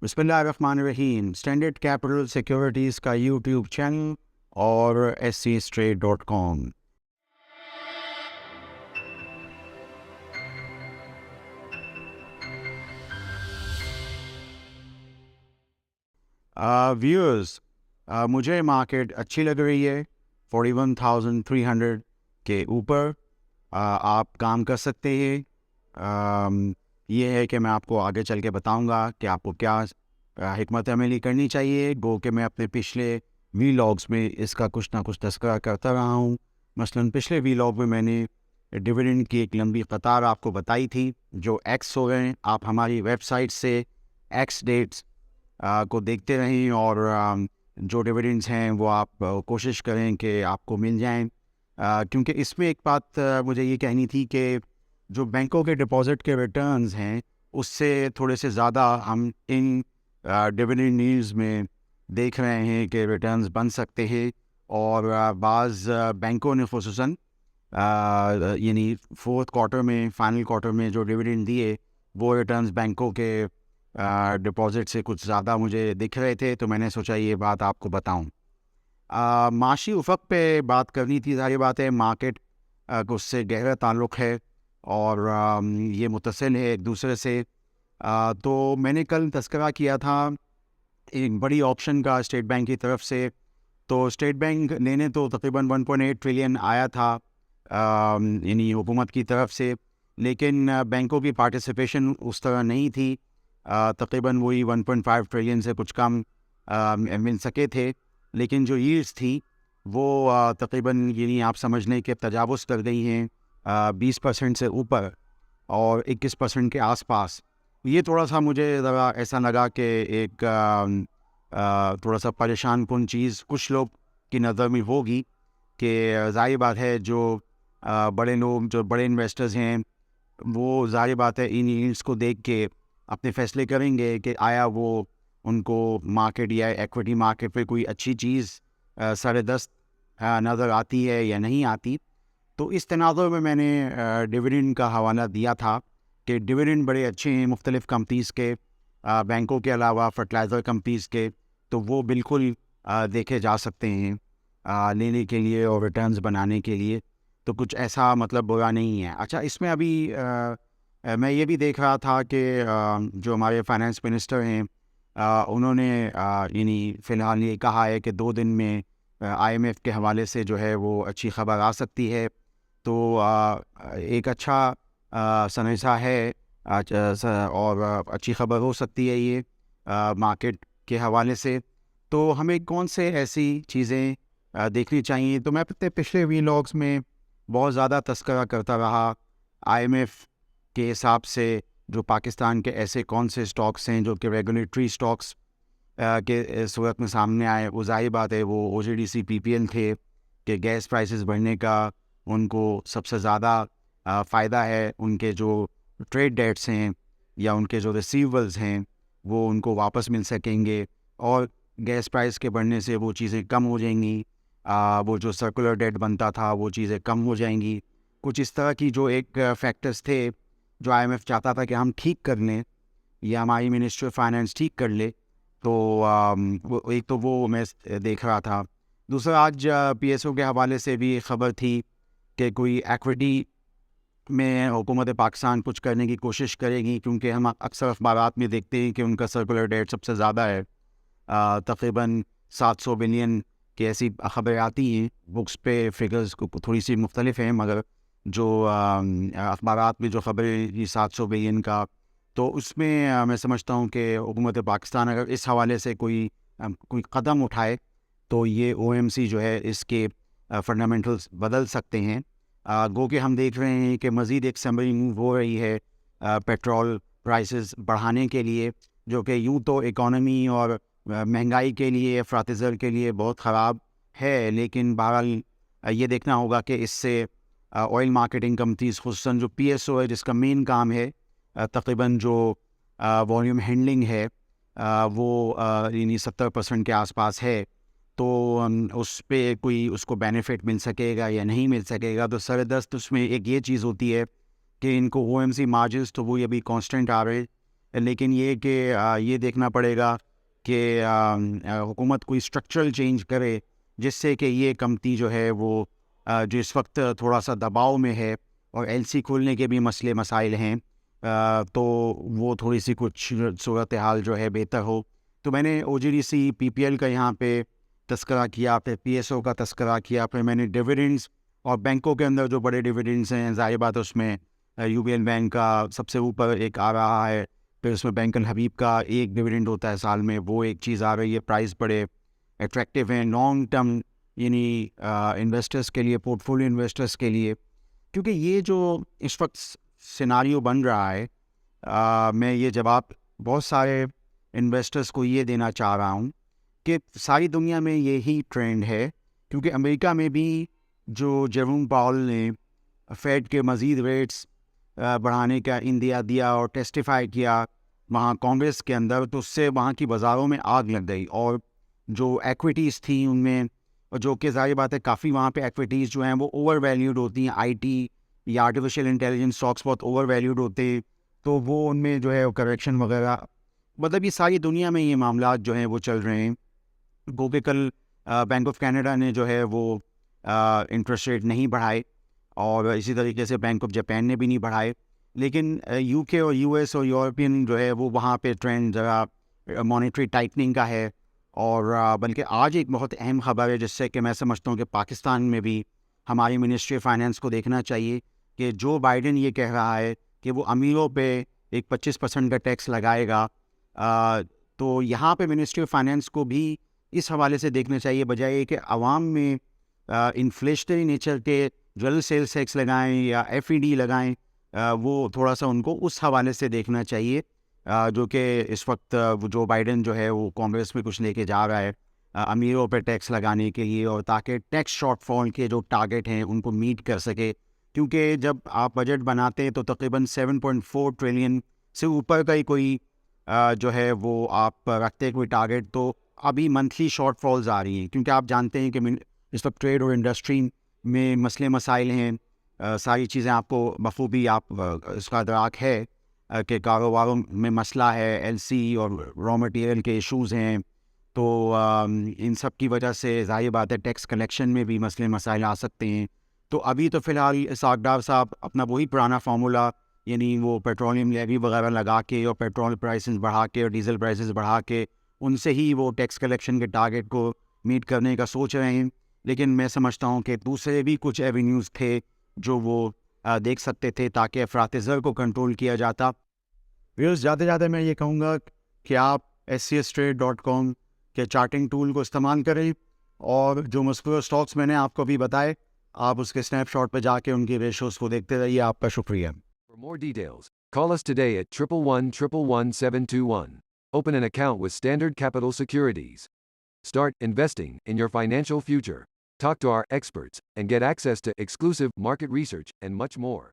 بسم اللہ الرحمن الرحیم. اسٹینڈرڈ کیپٹل سیکیورٹیز کا یوٹیوب چینل اور SCStrade.com. ویورز، مجھے مارکیٹ اچھی لگ رہی ہے. 41,300 کے اوپر آپ کام کر سکتے ہیں. یہ ہے کہ میں آپ کو آگے چل کے بتاؤں گا کہ آپ کو کیا حکمت عملی کرنی چاہیے. گو کہ میں اپنے پچھلے ویلاگس میں اس کا کچھ نہ کچھ تذکرہ کرتا رہا ہوں. مثلاً پچھلے ویلاگ میں نے ڈویڈنڈ کی ایک لمبی قطار آپ کو بتائی تھی جو ایکس ہو گئے ہیں. آپ ہماری ویب سائٹ سے ایکس ڈیٹس کو دیکھتے رہیں اور جو ڈویڈنڈس ہیں وہ آپ کوشش کریں کہ آپ کو مل جائیں. کیونکہ اس میں ایک بات مجھے یہ کہنی تھی کہ جو بینکوں کے ڈپازٹ کے ریٹرنز ہیں اس سے تھوڑے سے زیادہ ہم ان ڈویڈنڈ نیوز میں دیکھ رہے ہیں کہ ریٹرنز بن سکتے ہیں. اور بعض بینکوں نے خصوصاً یعنی فورتھ کوارٹر میں فائنل کوارٹر میں جو ڈویڈنڈ دیے وہ ریٹرنز بینکوں کے ڈپازٹ سے کچھ زیادہ مجھے دکھ رہے تھے. تو میں نے سوچا یہ بات آپ کو بتاؤں. معاشی افق پہ بات کرنی تھی. ظاہر بات ہے مارکیٹ کو اس سے گہرا تعلق ہے اور یہ متصل ہے ایک دوسرے سے. تو میں نے کل تذکرہ کیا تھا ایک بڑی آپشن کا اسٹیٹ بینک کی طرف سے. تو اسٹیٹ بینک لینے تو تقریباً 1.8 ٹریلین آیا تھا یعنی حکومت کی طرف سے، لیکن بینکوں کی پارٹیسپیشن اس طرح نہیں تھی. تقریباً وہی 1.5 ٹریلین سے کچھ کم مل سکے تھے. لیکن جو ایلڈس تھی وہ تقریباً یعنی آپ سمجھ لیں کہ تجاوز کر گئی ہیں 20% سے اوپر اور 21% کے آس پاس. یہ تھوڑا سا مجھے ذرا ایسا لگا کہ ایک تھوڑا سا پریشان کن چیز کچھ لوگ کی نظر میں ہوگی کہ ظاہر بات ہے جو بڑے لوگ جو بڑے انویسٹرز ہیں وہ ظاہر بات ہے ان ایلڈس کو دیکھ کے اپنے فیصلے کریں گے کہ آیا وہ ان کو مارکیٹ یا ایکویٹی مارکیٹ پہ کوئی اچھی چیز سر دست نظر آتی ہے یا نہیں آتی. تو اس تناظر میں نے ڈویڈنڈ کا حوالہ دیا تھا کہ ڈویڈنڈ بڑے اچھے ہیں مختلف کمپنیز کے، بینکوں کے علاوہ فرٹیلائزر کمپنیز کے. تو وہ بالکل دیکھے جا سکتے ہیں لینے کے لیے اور ریٹرنز بنانے کے لیے. تو کچھ ایسا مطلب برا نہیں ہے. اچھا، اس میں ابھی میں یہ بھی دیکھ رہا تھا کہ جو ہمارے فائنانس منسٹر ہیں انہوں نے یعنی فی الحال یہ کہا ہے کہ 2 دن میں IMF کے حوالے سے جو ہے وہ اچھی خبر آ سکتی ہے. تو ایک اچھا سنیسا ہے اور اچھی خبر ہو سکتی ہے یہ مارکیٹ کے حوالے سے. تو ہمیں کون سے ایسی چیزیں دیکھنی چاہیے. تو میں اپنے پچھلے ویلاگس میں بہت زیادہ تذکرہ کرتا رہا IMF کے حساب سے جو پاکستان کے ایسے کون سے اسٹاکس ہیں جو کہ ریگولیٹری اسٹاکس کے صورت میں سامنے آئے. وہ ظاہر بات ہے وہ OGDC PPL تھے کہ گیس پرائسز بڑھنے کا ان کو سب سے زیادہ فائدہ ہے. ان کے جو ٹریڈ ڈیٹس ہیں یا ان کے جو ریسیولز ہیں وہ ان کو واپس مل سکیں گے اور گیس پرائس کے بڑھنے سے وہ چیزیں کم ہو جائیں گی. وہ جو سرکولر ڈیٹ بنتا تھا وہ چیزیں کم ہو جائیں گی. کچھ اس طرح کی جو ایک فیکٹرز تھے جو IMF چاہتا تھا کہ ہم ٹھیک کر لیں یا ہماری منسٹری آف فائنانس ٹھیک کر لے. تو ایک تو وہ میں دیکھ رہا تھا. دوسرا آج PSO کے حوالے سے بھی خبر تھی کہ کوئی ایکویٹی میں حکومت پاکستان کچھ کرنے کی کوشش کرے گی، کیونکہ ہم اکثر اخبارات میں دیکھتے ہیں کہ ان کا سرکولر ڈیٹ سب سے زیادہ ہے. تقریباً 700 بلین کی ایسی خبریں آتی ہیں. بکس پہ فگرز تھوڑی سی مختلف ہیں مگر جو اخبارات میں جو خبریں 700 بلین کا. تو اس میں میں سمجھتا ہوں کہ حکومت پاکستان اگر اس حوالے سے کوئی قدم اٹھائے تو یہ OMC جو ہے اس کے فنڈامنٹلز بدل سکتے ہیں. گو کہ ہم دیکھ رہے ہیں کہ مزید ایک سمری موو ہو رہی ہے پیٹرول پرائسز بڑھانے کے لیے، جو کہ یوں تو اکانومی اور مہنگائی کے لیے افراط زر کے لیے بہت خراب ہے. لیکن بہرحال یہ دیکھنا ہوگا کہ اس سے آئل مارکیٹنگ کمپنیز خصوصاً جو PSO ہے جس کا مین کام ہے تقریباً جو والیوم ہینڈلنگ ہے وہ یعنی 70% کے آس پاس ہے. تو اس پہ کوئی اس کو بینیفٹ مل سکے گا یا نہیں مل سکے گا. تو سر دست اس میں ایک یہ چیز ہوتی ہے کہ ان کو OMC مارجنس تو وہ ابھی کانسٹنٹ آ رہے لیکن یہ کہ یہ دیکھنا پڑے گا کہ حکومت کوئی اسٹرکچرل چینج کرے جس سے کہ یہ کمپنی جو ہے وہ جو اس وقت تھوڑا سا دباؤ میں ہے اور ایل سی کھولنے کے بھی مسئلے مسائل ہیں تو وہ تھوڑی سی کچھ صورتحال جو ہے بہتر ہو. تو میں نے او جی ڈی سی پی پی ایل کا یہاں پہ تذکرہ کیا, پھر پی ایس او کا تذکرہ کیا, پھر میں نے ڈویڈنڈس اور بینکوں کے اندر جو بڑے ڈویڈنڈس ہیں ظاہر بات اس میں یو بی ایل بینک کا سب سے اوپر ایک آ رہا ہے, پھر اس میں بینک الحبیب کا ایک ڈویڈنڈ ہوتا ہے سال میں, وہ ایک چیز آ رہی ہے. پرائز بڑے اٹریکٹیو ہیں لانگ ٹرم یعنی انویسٹرس کے لیے, پورٹ فولیو انویسٹرس کے لیے, کیونکہ یہ جو اس وقت سیناریو بن رہا ہے میں یہ جواب بہت سارے انویسٹرس کو یہ دینا چاہ رہا ہوں کہ ساری دنیا میں یہی ٹرینڈ ہے, کیونکہ امریکہ میں بھی جو جیروم پاول نے فیڈ کے مزید ریٹس بڑھانے کا اندیا دیا اور ٹیسٹیفائی کیا وہاں کانگریس کے اندر, تو اس سے وہاں کی بازاروں میں آگ لگ گئی, اور جو ایکویٹیز تھیں ان میں, جو کہ ظاہر بات ہے کافی وہاں پہ ایکویٹیز جو ہیں وہ اوور ویلیوڈ ہوتی ہیں, آئی ٹی یا آرٹیفیشیل انٹیلیجنس اسٹاکس بہت اوور ویلیوڈ ہوتے ہیں, تو وہ ان میں جو ہے کریکشن وغیرہ, مطلب یہ ساری دنیا میں یہ معاملات جو ہیں وہ چل رہے ہیں. گو کہ کل بینک آف کینیڈا نے جو ہے وہ انٹرسٹ ریٹ نہیں بڑھائے, اور اسی طریقے سے بینک آف جاپان نے بھی نہیں بڑھائے, لیکن یو کے اور یو ایس اور یورپین جو ہے وہ وہاں پہ ٹرینڈ ذرا مانیٹری ٹائٹننگ کا ہے. اور بلکہ آج ایک بہت اہم خبر ہے جس سے کہ میں سمجھتا ہوں کہ پاکستان میں بھی ہماری منسٹری آف فائنینس کو دیکھنا چاہیے کہ جو بائیڈن یہ کہہ رہا ہے کہ وہ امیروں پہ ایک 25% کا ٹیکس لگائے گا, تو یہاں پہ منسٹری آف فائنینس کو بھی اس حوالے سے دیکھنا چاہیے, بجائے کہ عوام میں انفلیشنری نیچر کے جویلر سیلز ٹیکس لگائیں یا ایف ای ڈی لگائیں, وہ تھوڑا سا ان کو اس حوالے سے دیکھنا چاہیے, جو کہ اس وقت جو بائیڈن جو ہے وہ کانگریس میں کچھ لے کے جا رہا ہے امیروں پہ ٹیکس لگانے کے لیے, اور تاکہ ٹیکس شارٹ فال کے جو ٹارگیٹ ہیں ان کو میٹ کر سکے. کیونکہ جب آپ بجٹ بناتے ہیں تو تقریباً 7.4 ٹریلین سے اوپر کا ہی کوئی جو ہے وہ آپ رکھتے ہیں کوئی ٹارگیٹ, تو ابھی منتھلی شارٹ فالز آ رہی ہیں, کیونکہ آپ جانتے ہیں کہ اس وقت ٹریڈ اور انڈسٹری میں مسئلے مسائل ہیں, ساری چیزیں آپ کو بخوبی آپ اس کا ادراک ہے کہ کاروباروں میں مسئلہ ہے, ایل سی اور را مٹیریل کے ایشوز ہیں, تو ان سب کی وجہ سے ظاہر بات ہے ٹیکس کلیکشن میں بھی مسئلے مسائل آ سکتے ہیں. تو ابھی تو فی الحال اسحاق ڈار صاحب اپنا وہی پرانا فارمولا, یعنی وہ پیٹرولیم لیوی وغیرہ لگا کے اور پیٹرول پرائسز بڑھا کے اور ڈیزل پرائسز بڑھا کے ان سے ہی وہ ٹیکس کلیکشن کے ٹارگیٹ کو میٹ کرنے کا سوچ رہے ہیں. لیکن میں سمجھتا ہوں کہ دوسرے بھی کچھ ایونیوز تھے جو وہ دیکھ سکتے تھے تاکہ افراط زر کو کنٹرول کیا جاتا. ویئرز جاتے جاتے میں یہ کہوں گا کہ آپ SCStrade.com کے چارٹنگ ٹول کو استعمال کریں, اور جو مذکورہ اسٹاکس میں نے آپ کو ابھی بتائے آپ اس کے اسنیپ شاٹ پہ جا کے ان کی ریشوز کو دیکھتے رہیے. آپ کا شکریہ. For more details, call us today at 111-111-721. Open an account with Standard Capital Securities. Start investing in your financial future. Talk to our experts and get access to exclusive market research and much more.